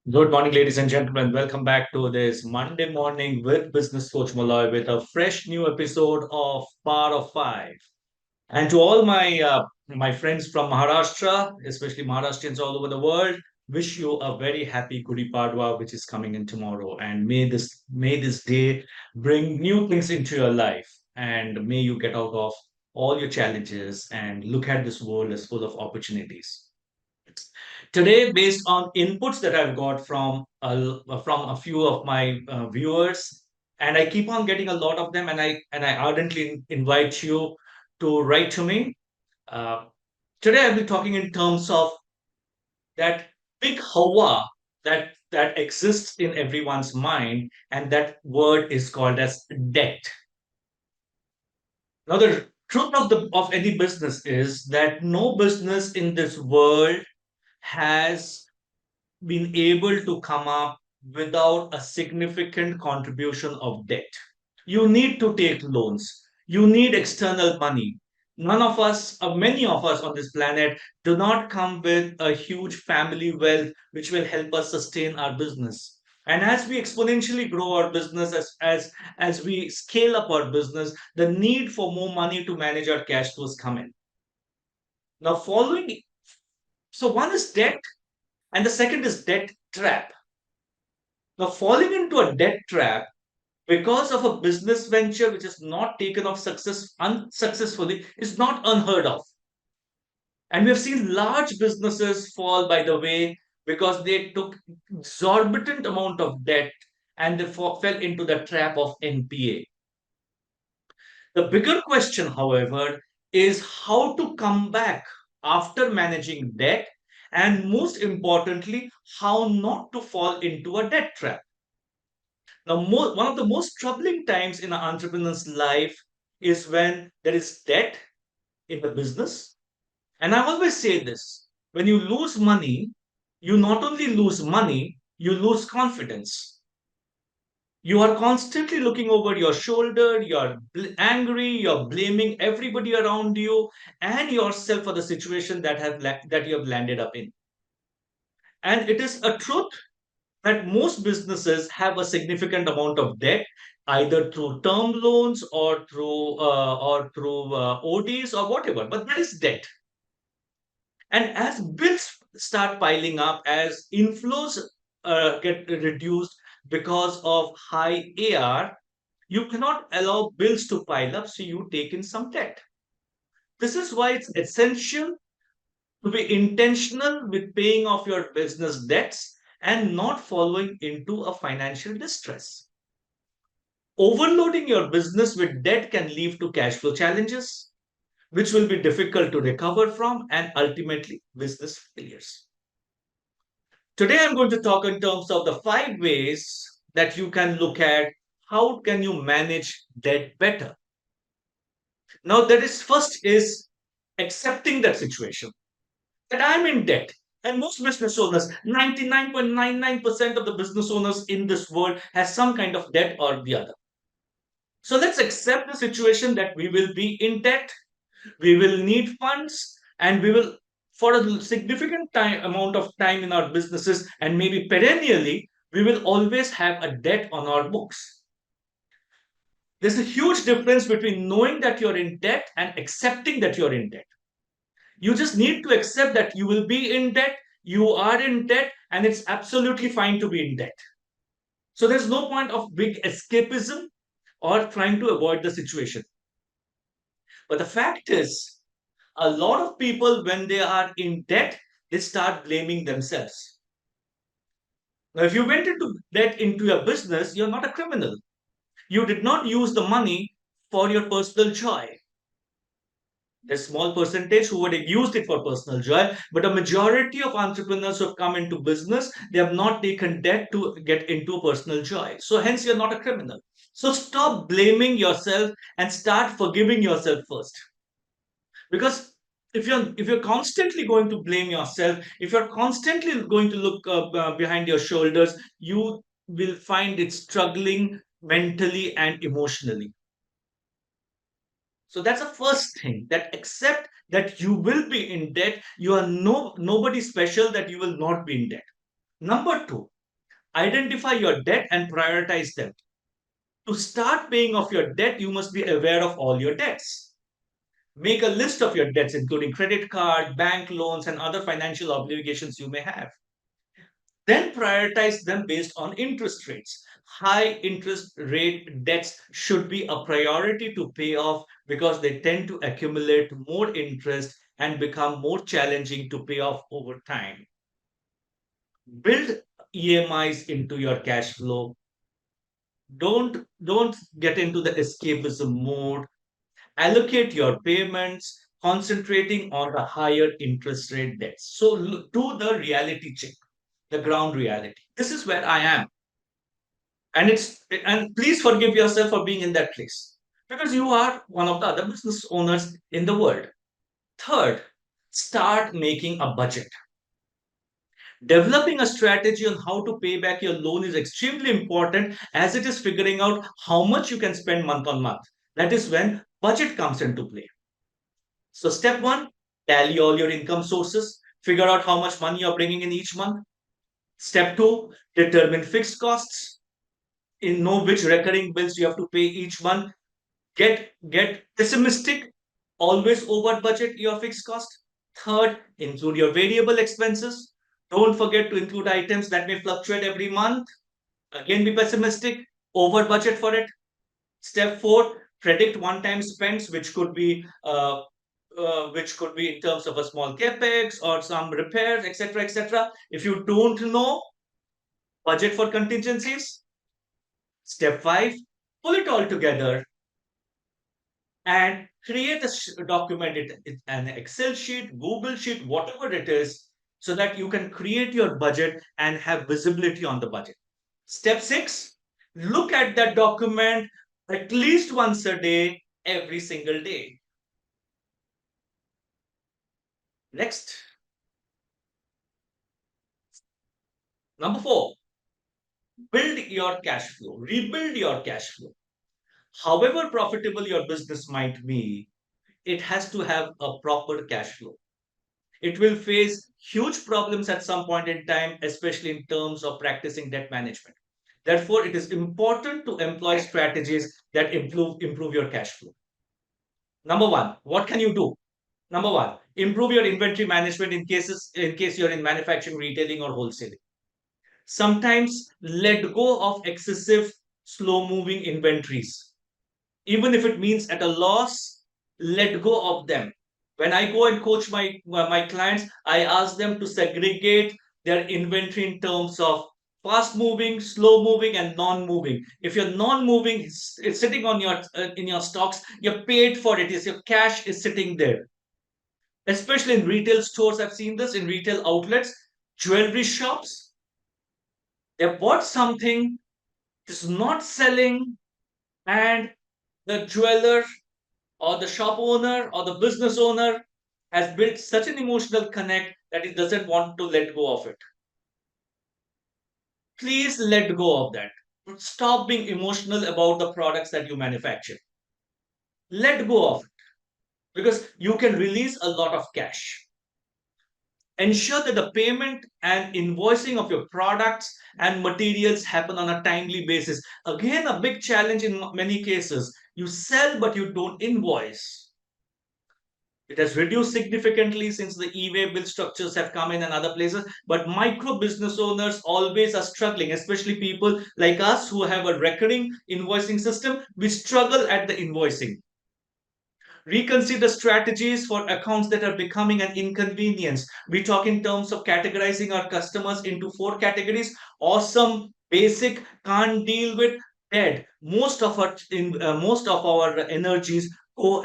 Good morning, ladies and gentlemen. Welcome back to this Monday morning with Business Coach Malloy with a fresh new episode of Power of Five. And to all my friends from Maharashtra, especially Maharashtrians all over the world, wish you a very happy 𝘁𝗵𝗶𝗀𝗏, which is coming in tomorrow. And may this day bring new things into your life, and may you get out of all your challenges and look at this world as full of opportunities. Today, based on inputs that I've got from a few of my viewers, and I keep on getting a lot of them, and I ardently invite you to write to me. Uh, Today, I'll be talking in terms of that big hawa that exists in everyone's mind, and that word is called as debt. Now, the truth of any business is that no business in this world has been able to come up without a significant contribution of debt. You need to take loans. You need external money. None of us, or many of us on this planet, do not come with a huge family wealth which will help us sustain our business. And as we exponentially grow our business, as we scale up our business, the need for more money to manage our cash flows come in. Now, following so one is debt, and the second is debt trap. Now, falling into a debt trap because of a business venture which is not taken off unsuccessfully is not unheard of. And we've seen large businesses fall by the way because they took exorbitant amount of debt and they fell into the trap of NPA. The bigger question, however, is how to come back after managing debt, and most importantly, how not to fall into a debt trap. Now, one of the most troubling times in an entrepreneur's life is when there is debt in the business. And I always say this, when you lose money, you not only lose money, you lose confidence. You are constantly looking over your shoulder, you're angry, you're blaming everybody around you and yourself for the situation that you have landed up in. And it is a truth that most businesses have a significant amount of debt, either through term loans or through ODs or whatever. But that is debt. And as bills start piling up, as inflows get reduced because of high AR, you cannot allow bills to pile up, so you take in some debt. This is why it's essential to be intentional with paying off your business debts and not following into a financial distress. Overloading your business with debt can lead to cash flow challenges, which will be difficult to recover from and ultimately business failures. Today, I'm going to talk in terms of the 5 ways that you can look at how can you manage debt better. Now, that is first is accepting that situation that I'm in debt. And most business owners, 99.99% of the business owners in this world has some kind of debt or the other. So let's accept the situation that we will be in debt, we will need funds, and we will, for a significant amount of time in our businesses, and maybe perennially, we will always have a debt on our books. There's a huge difference between knowing that you're in debt and accepting that you're in debt. You just need to accept that you will be in debt, you are in debt, and it's absolutely fine to be in debt. So there's no point of big escapism or trying to avoid the situation. But the fact is, a lot of people, when they are in debt, they start blaming themselves. Now, if you went into debt into your business, you're not a criminal. You did not use the money for your personal joy. There's a small percentage who would have used it for personal joy, but a majority of entrepreneurs who have come into business, they have not taken debt to get into personal joy. So hence you're not a criminal. So stop blaming yourself and start forgiving yourself first. Because if you're constantly going to blame yourself, if you're constantly going to look behind your shoulders, you will find it struggling mentally and emotionally. So that's the first thing, that accept that you will be in debt. You are nobody special that you will not be in debt. Number two, Identify your debt and prioritize them. To start paying off your debt, you must be aware of all your debts. Make a list of your debts, including credit card, bank loans, and other financial obligations you may have. Then prioritize them based on interest rates. High interest rate debts should be a priority to pay off because they tend to accumulate more interest and become more challenging to pay off over time. Build EMIs into your cash flow. Don't get into the escapism mode. Allocate your payments, concentrating on the higher interest rate debts. So do the reality check, the ground reality. This is where I am. And please forgive yourself for being in that place because you are one of the other business owners in the world. Third, start making a budget. Developing a strategy on how to pay back your loan is extremely important as it is figuring out how much you can spend month on month. That is when budget comes into play. So step one, tally all your income sources, figure out how much money you're bringing in each month. Step two, determine fixed costs. Know which recurring bills you have to pay each month. Get pessimistic, always over budget your fixed cost. Third, include your variable expenses. Don't forget to include items that may fluctuate every month. Again, be pessimistic, over budget for it. Step four, predict one-time spends, which could be in terms of a small capex or some repairs, etc., etc. If you don't know, budget for contingencies. Step five, pull it all together and create a document, an Excel sheet, Google sheet, whatever it is, so that you can create your budget and have visibility on the budget. Step six, look at that document at least once a day, every single day. Next. Number four, build your cash flow, rebuild your cash flow. However profitable your business might be, it has to have a proper cash flow. It will face huge problems at some point in time, especially in terms of practicing debt management. Therefore, it is important to employ strategies that improve your cash flow. Number one, what can you do? Number one, improve your inventory management in case you're in manufacturing, retailing, or wholesaling. Sometimes let go of excessive, slow-moving inventories. Even if it means at a loss, let go of them. When I go and coach my clients, I ask them to segregate their inventory in terms of fast moving, slow moving, and non moving. If you're non moving, it's sitting on your in your stocks, you're paid for it. Is your cash is sitting there. Especially in retail stores, I've seen this in retail outlets, jewelry shops. They bought something, is not selling, and the jeweler or the shop owner or the business owner has built such an emotional connect that he doesn't want to let go of it. Please let go of that. Stop being emotional about the products that you manufacture. Let go of it because you can release a lot of cash. Ensure that the payment and invoicing of your products and materials happen on a timely basis. Again, a big challenge in many cases. You sell, but you don't invoice. It has reduced significantly since the e-way bill structures have come in and other places. But micro business owners always are struggling, especially people like us who have a recurring invoicing system. We struggle at the invoicing. Reconsider strategies for accounts that are becoming an inconvenience. We talk in terms of categorizing our customers into 4 categories. Awesome, basic, can't deal with, dead. Most of our energies go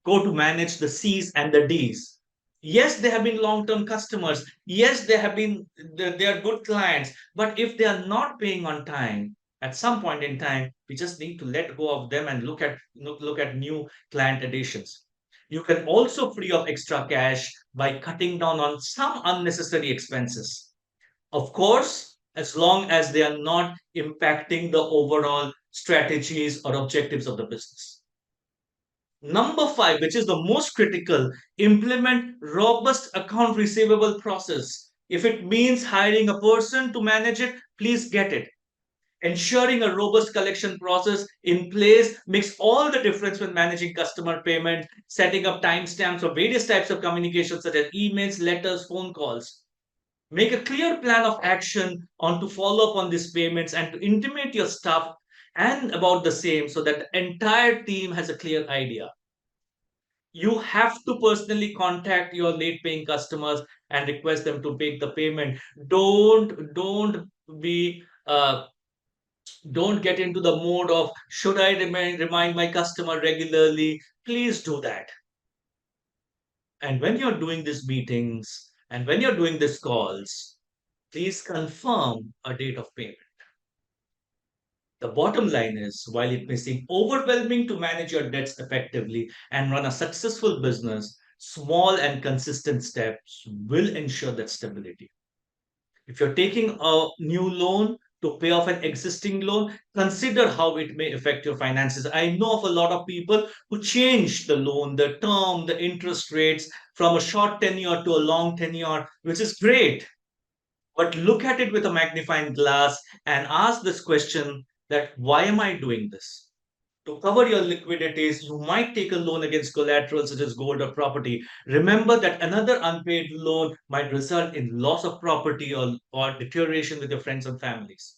to manage the C's and the D's. Yes, they have been long-term customers. Yes, they are good clients. But if they are not paying on time, at some point in time, we just need to let go of them and look at new client additions. You can also free up extra cash by cutting down on some unnecessary expenses. Of course, as long as they are not impacting the overall strategies or objectives of the business. Number 5, which is the most critical, implement robust account receivable process. If it means hiring a person to manage it, please get it. Ensuring a robust collection process in place makes all the difference when managing customer payment, setting up timestamps for various types of communication such as emails, letters, phone calls. Make a clear plan of action on to follow up on these payments and to intimate your staff and about the same so that the entire team has a clear idea. You have to personally contact your late paying customers and request them to make the payment. Don't be don't get into the mode of should I remind my customer regularly. Please do that. And when you're doing these meetings and when you're doing these calls, please confirm a date of payment. The bottom line is, while it may seem overwhelming to manage your debts effectively and run a successful business, small and consistent steps will ensure that stability. If you're taking a new loan to pay off an existing loan, consider how it may affect your finances. I know of a lot of people who change the loan, the term, the interest rates from a short tenure to a long tenure, which is great. But look at it with a magnifying glass and ask this question that why am I doing this? To cover your liquidities, you might take a loan against collateral such as gold or property. Remember that another unpaid loan might result in loss of property or deterioration with your friends and families.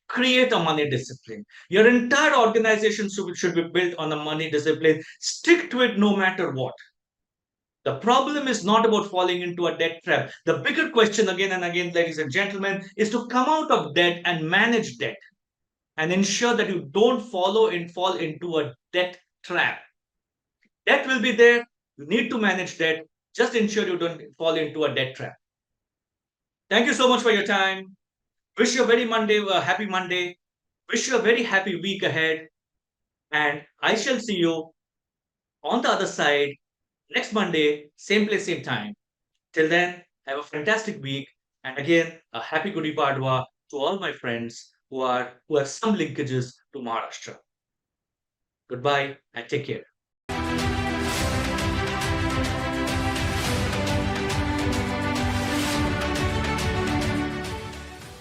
Create a money discipline. Your entire organization should be built on a money discipline. Stick to it no matter what. The problem is not about falling into a debt trap. The bigger question, again and again, ladies and gentlemen, is to come out of debt and manage debt and ensure that you don't fall into a debt trap. Debt will be there. You need to manage debt. Just ensure you don't fall into a debt trap. Thank you so much for your time. Wish you a very happy Monday. Wish you a very happy week ahead. And I shall see you on the other side next Monday, same place, same time. Till then, have a fantastic week. And again, a happy 𝘁𝗵𝗶𝗴𝗀 to all my friends who have some linkages to Maharashtra. Goodbye and take care.